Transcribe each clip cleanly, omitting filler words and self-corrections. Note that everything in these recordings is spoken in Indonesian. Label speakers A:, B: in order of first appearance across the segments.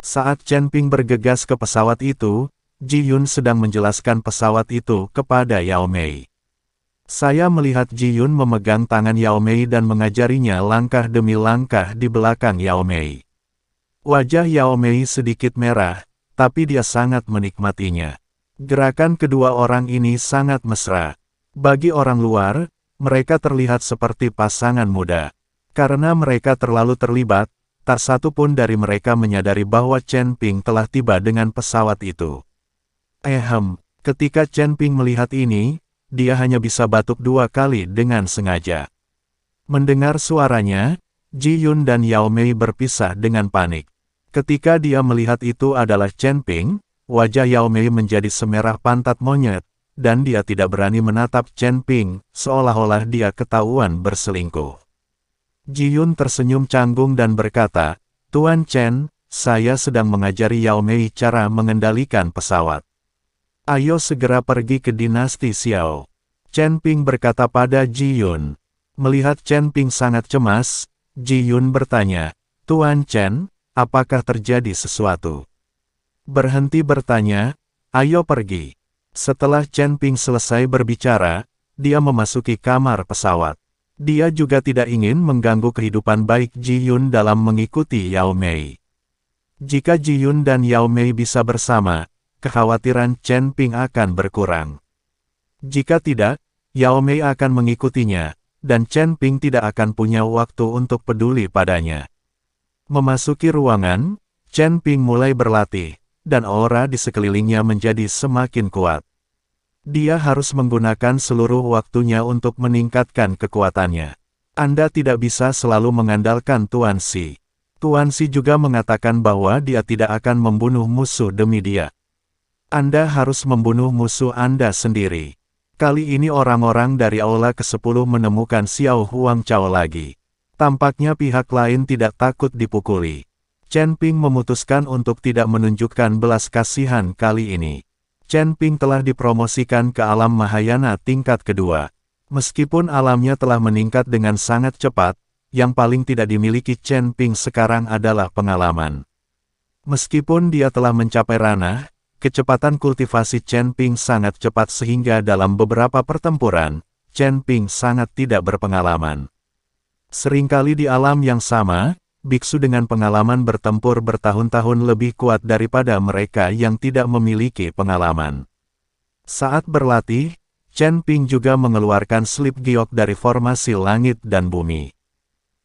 A: Saat Chen Ping bergegas ke pesawat itu, Ji Yun sedang menjelaskan pesawat itu kepada Yao Mei. Saya melihat Ji Yun memegang tangan Yao Mei dan mengajarinya langkah demi langkah di belakang Yao Mei. Wajah Yao Mei sedikit merah, tapi dia sangat menikmatinya. Gerakan kedua orang ini sangat mesra. Bagi orang luar, mereka terlihat seperti pasangan muda. Karena mereka terlalu terlibat, tak satu pun dari mereka menyadari bahwa Chen Ping telah tiba dengan pesawat itu. Ketika Chen Ping melihat ini, dia hanya bisa batuk 2 kali dengan sengaja. Mendengar suaranya, Ji Yun dan Yao Mei berpisah dengan panik. Ketika dia melihat itu adalah Chen Ping, wajah Yao Mei menjadi semerah pantat monyet, dan dia tidak berani menatap Chen Ping, seolah-olah dia ketahuan berselingkuh. Ji Yun tersenyum canggung dan berkata, "Tuan Chen, saya sedang mengajari Yao Mei cara mengendalikan pesawat. Ayo segera pergi ke dinasti Xiao." Chen Ping berkata pada Ji Yun. Melihat Chen Ping sangat cemas, Ji Yun bertanya, "Tuan Chen, apakah terjadi sesuatu?" "Berhenti bertanya, ayo pergi." Setelah Chen Ping selesai berbicara, dia memasuki kamar pesawat. Dia juga tidak ingin mengganggu kehidupan baik Ji Yun dalam mengikuti Yao Mei. Jika Ji Yun dan Yao Mei bisa bersama, kekhawatiran Chen Ping akan berkurang. Jika tidak, Yao Mei akan mengikutinya, dan Chen Ping tidak akan punya waktu untuk peduli padanya. Memasuki ruangan, Chen Ping mulai berlatih, dan aura di sekelilingnya menjadi semakin kuat. Dia harus menggunakan seluruh waktunya untuk meningkatkan kekuatannya. Anda tidak bisa selalu mengandalkan Tuan Xi. Tuan Xi juga mengatakan bahwa dia tidak akan membunuh musuh demi dia. Anda harus membunuh musuh Anda sendiri. Kali ini orang-orang dari Aula ke-10 menemukan Xiao Huang Chao lagi. Tampaknya pihak lain tidak takut dipukuli. Chen Ping memutuskan untuk tidak menunjukkan belas kasihan kali ini. Chen Ping telah dipromosikan ke alam Mahayana tingkat kedua. Meskipun alamnya telah meningkat dengan sangat cepat, yang paling tidak dimiliki Chen Ping sekarang adalah pengalaman. Meskipun dia telah mencapai ranah, kecepatan kultivasi Chen Ping sangat cepat sehingga dalam beberapa pertempuran, Chen Ping sangat tidak berpengalaman. Seringkali di alam yang sama, biksu dengan pengalaman bertempur bertahun-tahun lebih kuat daripada mereka yang tidak memiliki pengalaman. Saat berlatih, Chen Ping juga mengeluarkan slip giok dari formasi langit dan bumi.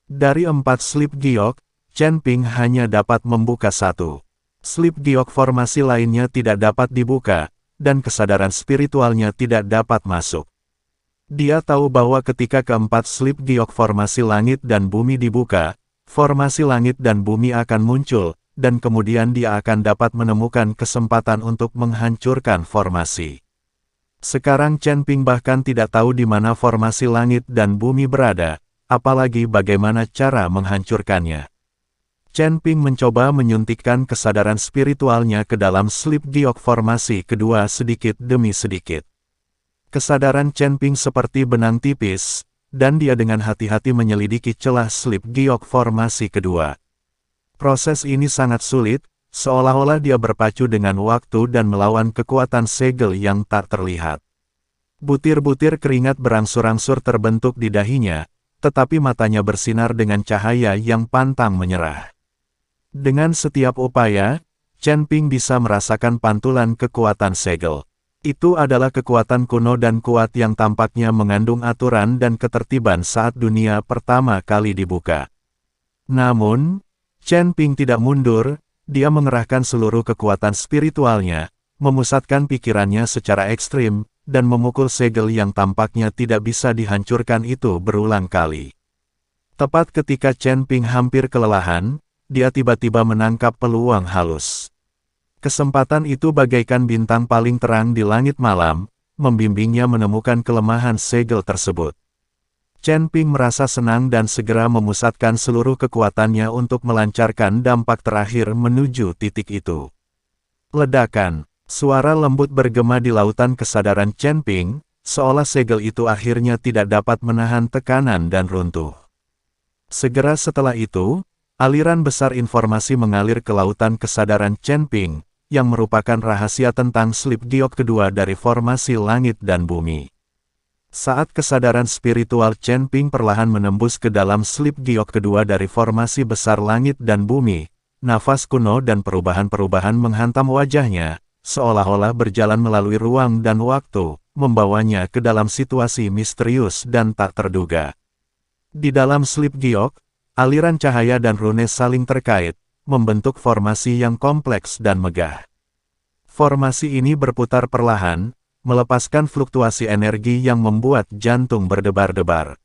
A: Dari 4 slip giok, Chen Ping hanya dapat membuka 1. Slip giok formasi lainnya tidak dapat dibuka, dan kesadaran spiritualnya tidak dapat masuk. Dia tahu bahwa ketika keempat slip giok formasi langit dan bumi dibuka, formasi langit dan bumi akan muncul, dan kemudian dia akan dapat menemukan kesempatan untuk menghancurkan formasi. Sekarang Chen Ping bahkan tidak tahu di mana formasi langit dan bumi berada, apalagi bagaimana cara menghancurkannya. Chen Ping mencoba menyuntikkan kesadaran spiritualnya ke dalam slip giok formasi kedua sedikit demi sedikit. Kesadaran Chen Ping seperti benang tipis, dan dia dengan hati-hati menyelidiki celah slip giok formasi kedua. Proses ini sangat sulit, seolah-olah dia berpacu dengan waktu dan melawan kekuatan segel yang tak terlihat. Butir-butir keringat berangsur-angsur terbentuk di dahinya, tetapi matanya bersinar dengan cahaya yang pantang menyerah. Dengan setiap upaya, Chen Ping bisa merasakan pantulan kekuatan segel. Itu adalah kekuatan kuno dan kuat yang tampaknya mengandung aturan dan ketertiban saat dunia pertama kali dibuka. Namun, Chen Ping tidak mundur, dia mengerahkan seluruh kekuatan spiritualnya, memusatkan pikirannya secara ekstrim, dan memukul segel yang tampaknya tidak bisa dihancurkan itu berulang kali. Tepat ketika Chen Ping hampir kelelahan, dia tiba-tiba menangkap peluang halus. Kesempatan itu bagaikan bintang paling terang di langit malam, membimbingnya menemukan kelemahan segel tersebut. Chen Ping merasa senang dan segera memusatkan seluruh kekuatannya untuk melancarkan dampak terakhir menuju titik itu. Ledakan, suara lembut bergema di lautan kesadaran Chen Ping, seolah segel itu akhirnya tidak dapat menahan tekanan dan runtuh. Segera setelah itu, Aliran besar informasi mengalir ke lautan kesadaran Chen Ping, yang merupakan rahasia tentang slip giok kedua dari formasi langit dan bumi. Saat kesadaran spiritual Chen Ping perlahan menembus ke dalam slip giok kedua dari formasi besar langit dan bumi, nafas kuno dan perubahan-perubahan menghantam wajahnya, seolah-olah berjalan melalui ruang dan waktu, membawanya ke dalam situasi misterius dan tak terduga. Di dalam slip giok, aliran cahaya dan rune saling terkait, membentuk formasi yang kompleks dan megah. Formasi ini berputar perlahan, melepaskan fluktuasi energi yang membuat jantung berdebar-debar.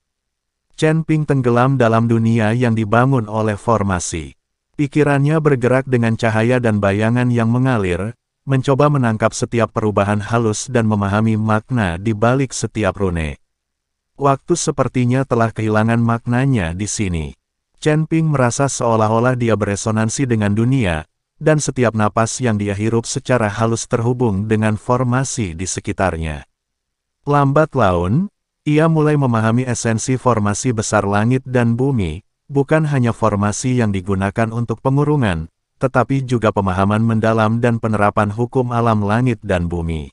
A: Chen Ping tenggelam dalam dunia yang dibangun oleh formasi. Pikirannya bergerak dengan cahaya dan bayangan yang mengalir, mencoba menangkap setiap perubahan halus dan memahami makna di balik setiap rune. Waktu sepertinya telah kehilangan maknanya di sini. Chen Ping merasa seolah-olah dia beresonansi dengan dunia, dan setiap napas yang dia hirup secara halus terhubung dengan formasi di sekitarnya. Lambat laun, ia mulai memahami esensi formasi besar langit dan bumi, bukan hanya formasi yang digunakan untuk pengurungan, tetapi juga pemahaman mendalam dan penerapan hukum alam langit dan bumi.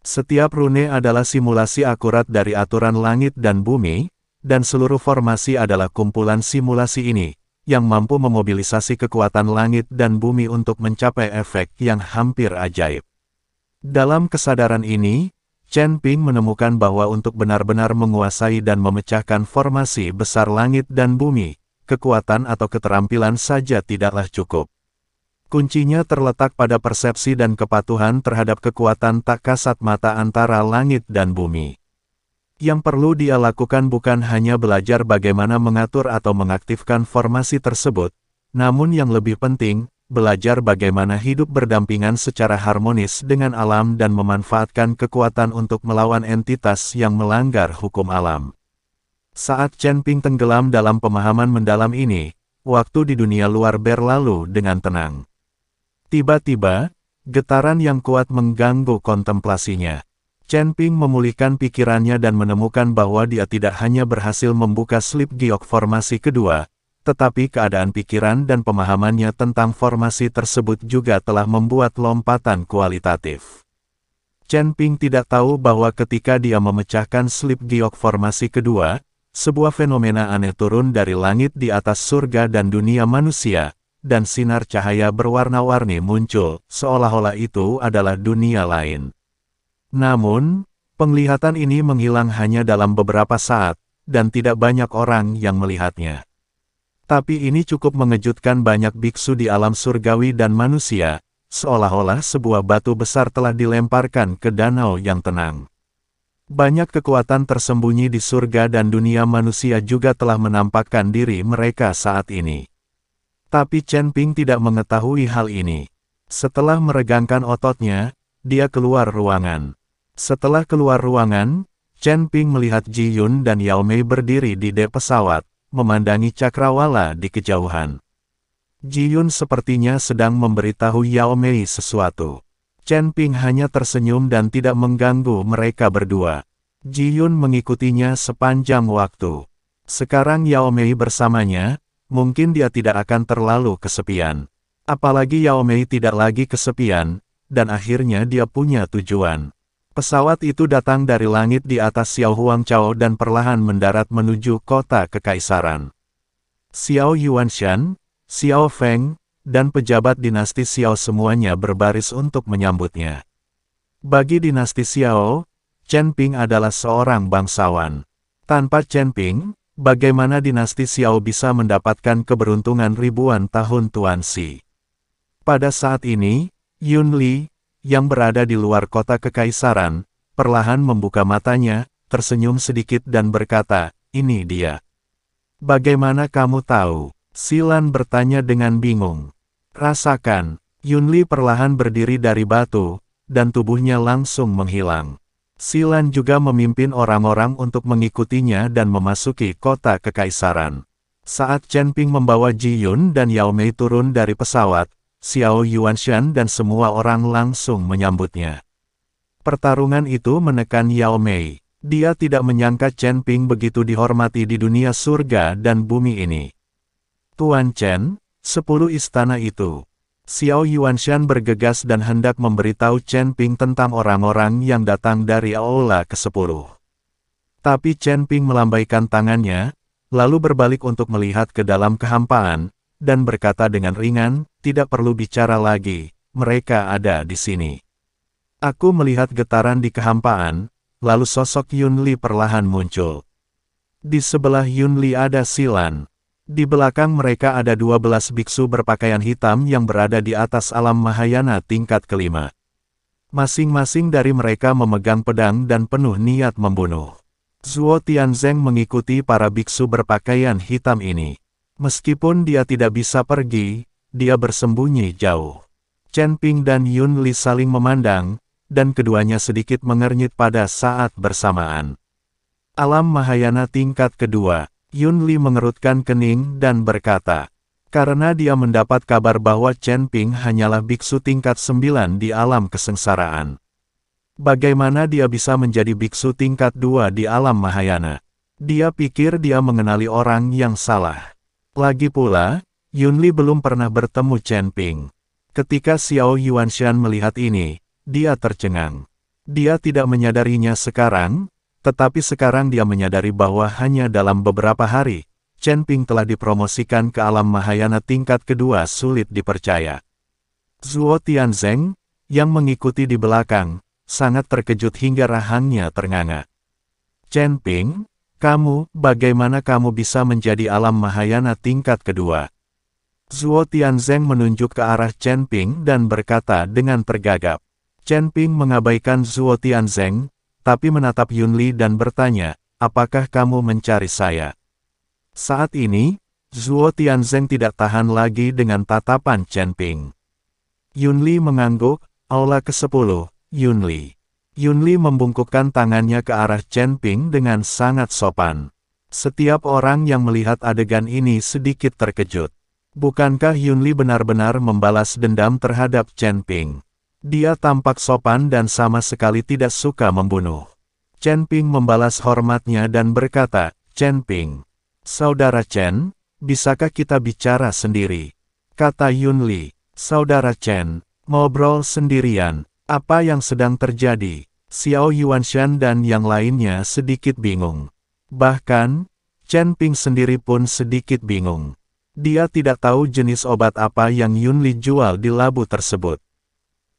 A: Setiap rune adalah simulasi akurat dari aturan langit dan bumi, dan seluruh formasi adalah kumpulan simulasi ini, yang mampu memobilisasi kekuatan langit dan bumi untuk mencapai efek yang hampir ajaib. Dalam kesadaran ini, Chen Ping menemukan bahwa untuk benar-benar menguasai dan memecahkan formasi besar langit dan bumi, kekuatan atau keterampilan saja tidaklah cukup. Kuncinya terletak pada persepsi dan kepatuhan terhadap kekuatan tak kasat mata antara langit dan bumi. Yang perlu dia lakukan bukan hanya belajar bagaimana mengatur atau mengaktifkan formasi tersebut, namun yang lebih penting, belajar bagaimana hidup berdampingan secara harmonis dengan alam dan memanfaatkan kekuatan untuk melawan entitas yang melanggar hukum alam. Saat Chen Ping tenggelam dalam pemahaman mendalam ini, waktu di dunia luar berlalu dengan tenang. Tiba-tiba, getaran yang kuat mengganggu kontemplasinya. Chen Ping memulihkan pikirannya dan menemukan bahwa dia tidak hanya berhasil membuka slip giok formasi kedua, tetapi keadaan pikiran dan pemahamannya tentang formasi tersebut juga telah membuat lompatan kualitatif. Chen Ping tidak tahu bahwa ketika dia memecahkan slip giok formasi kedua, sebuah fenomena aneh turun dari langit di atas surga dan dunia manusia, dan sinar cahaya berwarna-warni muncul, seolah-olah itu adalah dunia lain. Namun, penglihatan ini menghilang hanya dalam beberapa saat, dan tidak banyak orang yang melihatnya. Tapi ini cukup mengejutkan banyak biksu di alam surgawi dan manusia, seolah-olah sebuah batu besar telah dilemparkan ke danau yang tenang. Banyak kekuatan tersembunyi di surga dan dunia manusia juga telah menampakkan diri mereka saat ini. Tapi Chen Ping tidak mengetahui hal ini. Setelah meregangkan ototnya, dia keluar ruangan. Setelah keluar ruangan, Chen Ping melihat Ji Yun dan Yao Mei berdiri di dek pesawat, memandangi cakrawala di kejauhan. Ji Yun sepertinya sedang memberitahu Yao Mei sesuatu. Chen Ping hanya tersenyum dan tidak mengganggu mereka berdua. Ji Yun mengikutinya sepanjang waktu. Sekarang Yao Mei bersamanya, mungkin dia tidak akan terlalu kesepian. Apalagi Yao Mei tidak lagi kesepian, dan akhirnya dia punya tujuan. Pesawat itu datang dari langit di atas Xiao Huangchao dan perlahan mendarat menuju kota kekaisaran. Xiao Yuanshan, Xiao Feng, dan pejabat dinasti Xiao semuanya berbaris untuk menyambutnya. Bagi dinasti Xiao, Chen Ping adalah seorang bangsawan. Tanpa Chen Ping, bagaimana dinasti Xiao bisa mendapatkan keberuntungan ribuan tahun Tuan Xi? Pada saat ini, Yun Li, yang berada di luar kota kekaisaran, perlahan membuka matanya, tersenyum sedikit dan berkata, "Ini dia." "Bagaimana kamu tahu?" Silan bertanya dengan bingung. "Rasakan." Yun Li perlahan berdiri dari batu, dan tubuhnya langsung menghilang. Silan juga memimpin orang-orang untuk mengikutinya dan memasuki kota kekaisaran. Saat Chen Ping membawa Ji Yun dan Yao Mei turun dari pesawat, Xiao Yuanshan dan semua orang langsung menyambutnya. Pertarungan itu menekan Yao Mei. Dia tidak menyangka Chen Ping begitu dihormati di dunia surga dan bumi ini. Tuan Chen, 10 istana itu. Xiao Yuanshan bergegas dan hendak memberitahu Chen Ping tentang orang-orang yang datang dari Aula ke-10. Tapi Chen Ping melambaikan tangannya, lalu berbalik untuk melihat ke dalam kehampaan, dan berkata dengan ringan, tidak perlu bicara lagi, mereka ada di sini. Aku melihat getaran di kehampaan, lalu sosok Yun Li perlahan muncul. Di sebelah Yun Li ada Silan. Di belakang mereka ada 12 biksu berpakaian hitam yang berada di atas alam Mahayana tingkat kelima. Masing-masing dari mereka memegang pedang dan penuh niat membunuh. Zuo Tianzeng mengikuti para biksu berpakaian hitam ini. Meskipun dia tidak bisa pergi, dia bersembunyi jauh. Chen Ping dan Yun Li saling memandang, dan keduanya sedikit mengernyit pada saat bersamaan. Alam Mahayana tingkat kedua. Yun Li mengerutkan kening dan berkata, karena dia mendapat kabar bahwa Chen Ping hanyalah biksu tingkat 9 di alam kesengsaraan. Bagaimana dia bisa menjadi biksu tingkat 2 di alam Mahayana? Dia pikir dia mengenali orang yang salah. Lagi pula, Yun Li belum pernah bertemu Chen Ping. Ketika Xiao Yuanshan melihat ini, dia tercengang. Dia tidak menyadarinya sekarang, tetapi sekarang dia menyadari bahwa hanya dalam beberapa hari, Chen Ping telah dipromosikan ke alam Mahayana tingkat kedua sulit dipercaya. Zuo Tianzeng, yang mengikuti di belakang, sangat terkejut hingga rahangnya ternganga. Chen Ping, kamu, bagaimana kamu bisa menjadi alam Mahayana tingkat kedua? Zuo Tianzeng menunjuk ke arah Chen Ping dan berkata dengan tergagap. Chen Ping mengabaikan Zuo Tianzeng, tapi menatap Yun Li dan bertanya, apakah kamu mencari saya? Saat ini, Zuo Tianzeng tidak tahan lagi dengan tatapan Chen Ping. Yun Li mengangguk, aula ke-10, Yun Li. Yun Li membungkukkan tangannya ke arah Chen Ping dengan sangat sopan. Setiap orang yang melihat adegan ini sedikit terkejut. Bukankah Yun Li benar-benar membalas dendam terhadap Chen Ping? Dia tampak sopan dan sama sekali tidak suka membunuh. Chen Ping membalas hormatnya dan berkata, Chen Ping, Saudara Chen, bisakah kita bicara sendiri? Kata Yun Li, Saudara Chen, ngobrol sendirian, apa yang sedang terjadi? Xiao Yuanshan dan yang lainnya sedikit bingung. Bahkan, Chen Ping sendiri pun sedikit bingung. Dia tidak tahu jenis obat apa yang Yun Li jual di labu tersebut.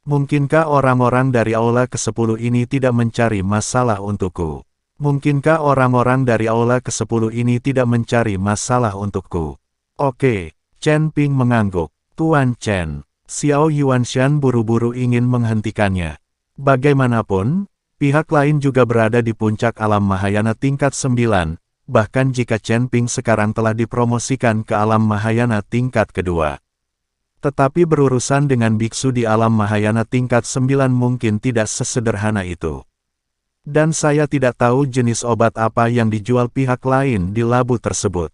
A: Mungkinkah orang-orang dari aula ke-10 ini tidak mencari masalah untukku? Mungkinkah orang-orang dari aula ke-10 ini tidak mencari masalah untukku? Oke, Chen Ping mengangguk. Tuan Chen, Xiao Yuanshan buru-buru ingin menghentikannya. Bagaimanapun, pihak lain juga berada di puncak alam Mahayana tingkat 9, bahkan jika Chen Ping sekarang telah dipromosikan ke alam Mahayana tingkat kedua. Tetapi berurusan dengan biksu di alam Mahayana tingkat 9 mungkin tidak sesederhana itu. Dan saya tidak tahu jenis obat apa yang dijual pihak lain di labu tersebut.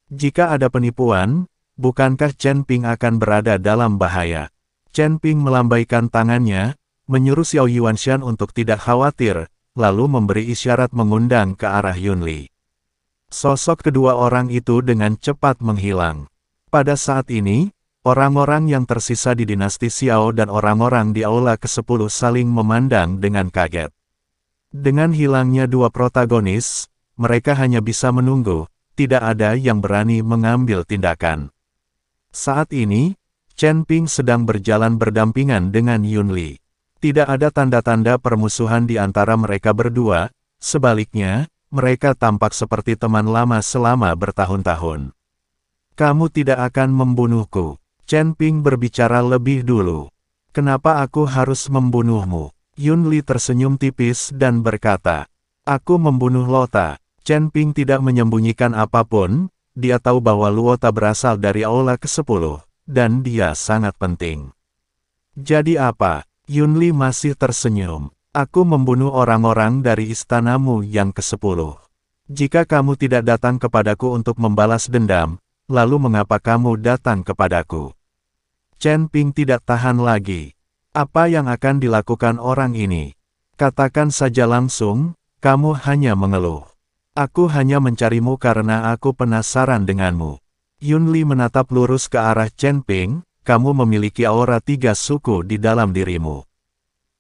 A: Jika ada penipuan, bukankah Chen Ping akan berada dalam bahaya? Chen Ping melambaikan tangannya, menyuruh Xiao Yuanshan untuk tidak khawatir, lalu memberi isyarat mengundang ke arah Yun Li. Sosok kedua orang itu dengan cepat menghilang. Pada saat ini, orang-orang yang tersisa di dinasti Xiao dan orang-orang di aula ke-10 saling memandang dengan kaget. Dengan hilangnya dua protagonis, mereka hanya bisa menunggu, tidak ada yang berani mengambil tindakan. Saat ini, Chen Ping sedang berjalan berdampingan dengan Yun Li. Tidak ada tanda-tanda permusuhan di antara mereka berdua, sebaliknya, mereka tampak seperti teman lama selama bertahun-tahun. Kamu tidak akan membunuhku. Chen Ping berbicara lebih dulu. Kenapa aku harus membunuhmu? Yun Li tersenyum tipis dan berkata, aku membunuh Lota. Chen Ping tidak menyembunyikan apapun, dia tahu bahwa Luota berasal dari aula ke-10, dan dia sangat penting. Jadi apa? Yun Li masih tersenyum. Aku membunuh orang-orang dari istanamu yang ke-10. Jika kamu tidak datang kepadaku untuk membalas dendam, lalu mengapa kamu datang kepadaku? Chen Ping tidak tahan lagi. Apa yang akan dilakukan orang ini? Katakan saja langsung, kamu hanya mengeluh. Aku hanya mencarimu karena aku penasaran denganmu. Yunli menatap lurus ke arah Chen Ping, kamu memiliki aura 3 suku di dalam dirimu.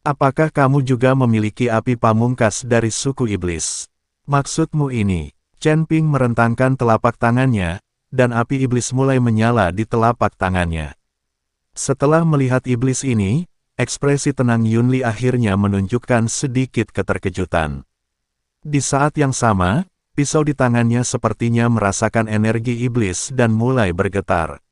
A: Apakah kamu juga memiliki api pamungkas dari suku iblis? Maksudmu ini? Chen Ping merentangkan telapak tangannya, dan api iblis mulai menyala di telapak tangannya. Setelah melihat iblis ini, ekspresi tenang Yunli akhirnya menunjukkan sedikit keterkejutan. Di saat yang sama, pisau di tangannya sepertinya merasakan energi iblis dan mulai bergetar.